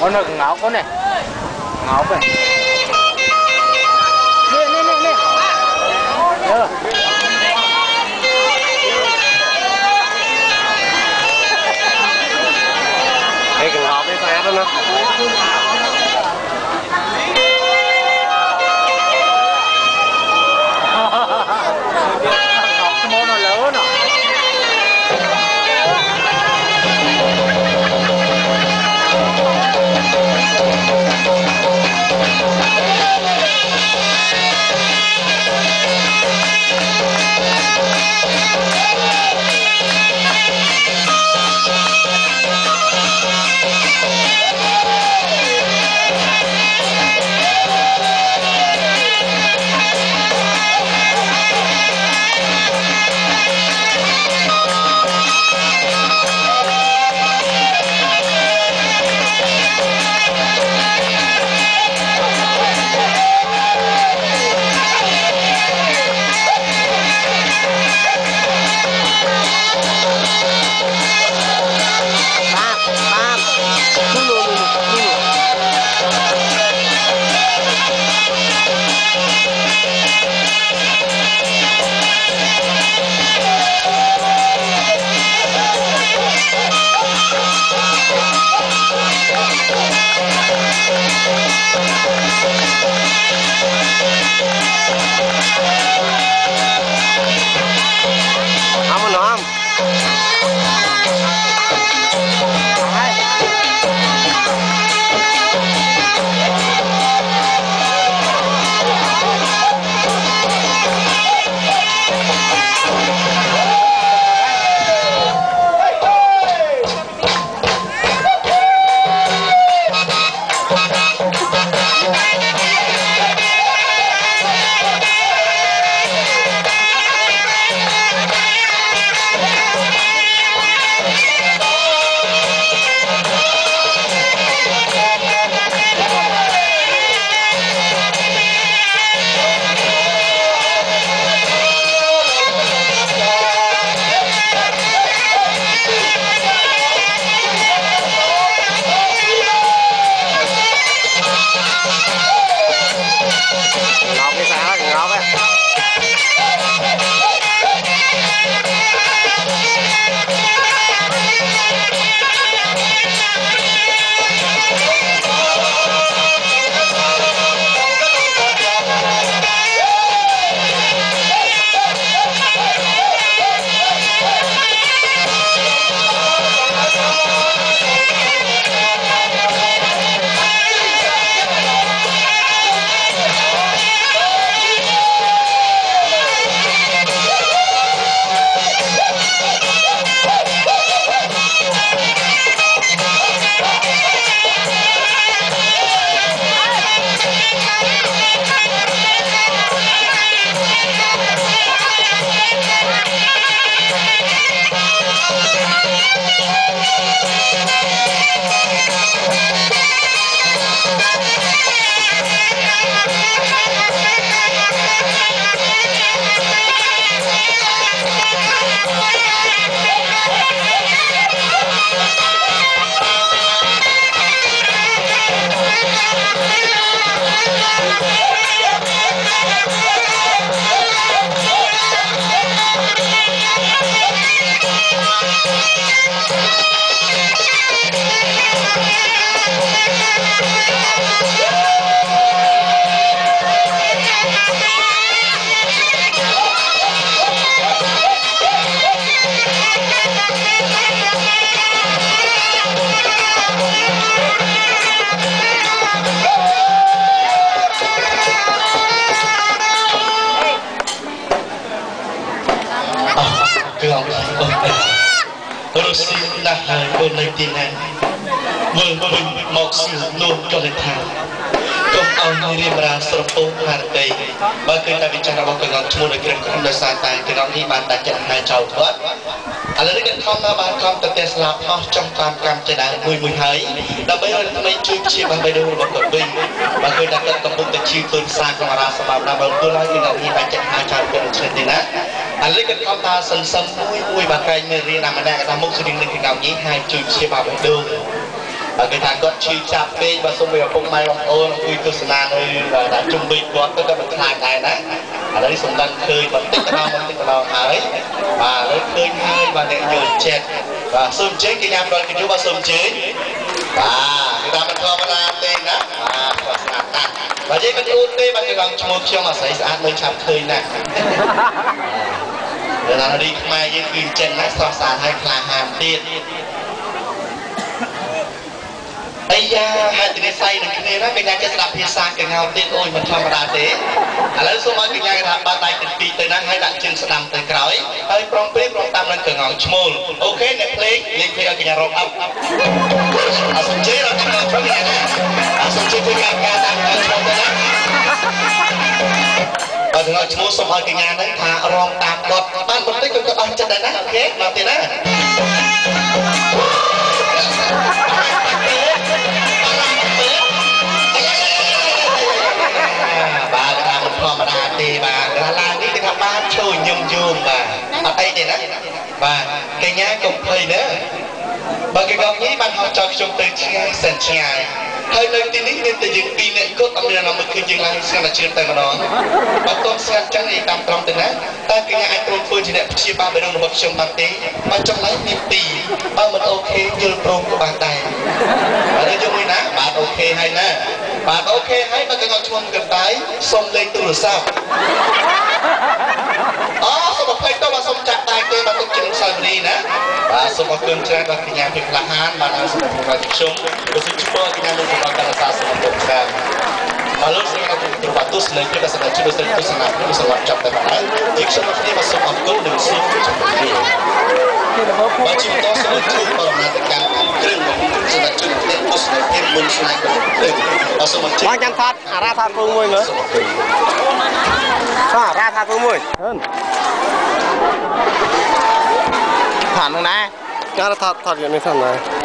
con này ngáo con này ngáo này nè cái ngáo cái xe đó nữa ngáo cái món nó lớn à Rosin đã hài ôn lấy tiền này vương bình một sự luôn cho lên thang công ông như ra sơ phố hạt cây và khi ta bị trả vào cái ngọn mua được cái không được xa tài cái ngọn đi bàn đã chặn hai trầu thoát à lấy cái không ta bàn không tập Tesla ho trong tam cam trái đá mùi hái đã bây giờ mấy chui chia bằng bây đôi một cột bình và khi ta cất cầm bút để chiêu phương xa trong ra sơ bảo đã bảo tôi nói cái ngọn đi bàn chặn hai trầu cái trên tiền á à lấy cái không ta sân sân mùi bà cây mê riêng làm mà đang ta mốc sự đình cái ngọn nhí hai chui chia bằng bây đôi គេថាគាត់ឈឺចាប់ពេកបើសុំឲ្យឪពុកម៉ែបងប្អូនអង្គុយទស្សនានៅដាក់ជុំវិញគាត់ទៅគាត់មិនខ្លាចដែរណាឥឡូវសំដៅឃើញបន្តិចម្ដងហើយបាទឥឡូវឃើញហើយបាទអ្នកយល់ចិត្តបាទសូមជើញគេញ៉ាំដល់គេយូរបាទសូមជើញបាទគេថាមិនធម្មតាទេណាបាទគាត់ស្អាតណាស់បើនិយាយមិនអួតទេបាទគេកងឈ្មោះខ្ញុំអាស្រ័យស្អាតមើលឆាប់ឃើញណាស់ដល់រីខ្មែរយើងគឺចិនណាស្រស់ស្អាតហើយក្លាហានទៀតអាយ៉ាហេតុនេះសៃនឹងគ្នាណាកញ្ញាចេះស្ដាប់ភាសាកញ្ញោទៀតអូយមិនធម្មតាទេឥឡូវសូមឲ្យកញ្ញាគេថាបើដៃទាំងពីរទៅណាហើយដាក់ជើងស្ដាំទៅក្រោយហើយប្រងព្រៀបប្រងតាមនឹងកងឈ្មោលអូខេអ្នកភ្លេងលេងភ្លេងឲ្យកញ្ញារកអប់អសុជិរកឈ្មោលទៅណាអសុជិធ្វើការតាមឈ្មោលទៅណាបើដល់ឈ្មោះសូមឲ្យកញ្ញាហ្នឹងថារងតាមដុតបានបន្តិចក៏អស់ចិត្តដែរណាអូខេមកទៀតណាបាទតាមធម្មតាទេបាទកាលឡើងនេះគេថាបានជួយញឹមយូមបាទអត់អីទេណាបាទកញ្ញាកុំភ័យណាបើគេកងញីបានហៅចោលខ្ញុំទៅឆ្ងាយសិនឆ្ងាយហើយនៅទីនេះមានតែយើងពីរនាក់គាត់អត់មានណាមកឃើញយើងឡើងស្ងាត់តែជឿនតែម្ដងបើតន់ស្ងាត់ចឹងនេះតាមត្រង់ទៅណាតើកញ្ញាអាចត្រូវធ្វើជាអ្នកព្យាបាលបែររបស់ខ្ញុំបានទេបើចង់ឡើងមានពីរបើមិនអូខេយល់ព្រមក៏បានដែរហើយយកមួយណាបាទអូខេហើយណាបាទអូខេហើយបើកងឈ្មោះកណ្ដាយសុំលេខទូរស័ព្ទអូសូមអភ័យទោសបើសូមចាក់ដៃទេបើទុកជាអនុស្សាវរីយ៍ណាបាទសូមអរគុណច្រើនដល់កញ្ញាភាពក្លាហានបានឲ្យសម្រាប់របស់ខ្ញុំសូមជម្រាបកញ្ញាលោករបស់ការសាស្ត្រសម្រាប់ខាងមកលោកស្រីក៏ត្រូវបាត់ទស្សនវិជ្ជាសម្រាប់ជួយទស្សនាពីសម្រាប់ចាប់តែបានហើយយើងខ្ញុំគ្នាមកសូមអរគុណនិងសូមជម្រាបលាបើជាបន្តសូមជួយបរិមាណទៅកាន់គ្រឿងសម្រាប់ជួយអ្នកទស្សនភាពមុនស្នេហ៍ក៏ទៅអសូមអរគុណបងចាំថតអារ៉ាថតពូមួយមើលអារ៉ាថតពូមួយผ่านตรงไหน ការថតយកនេះសិនណា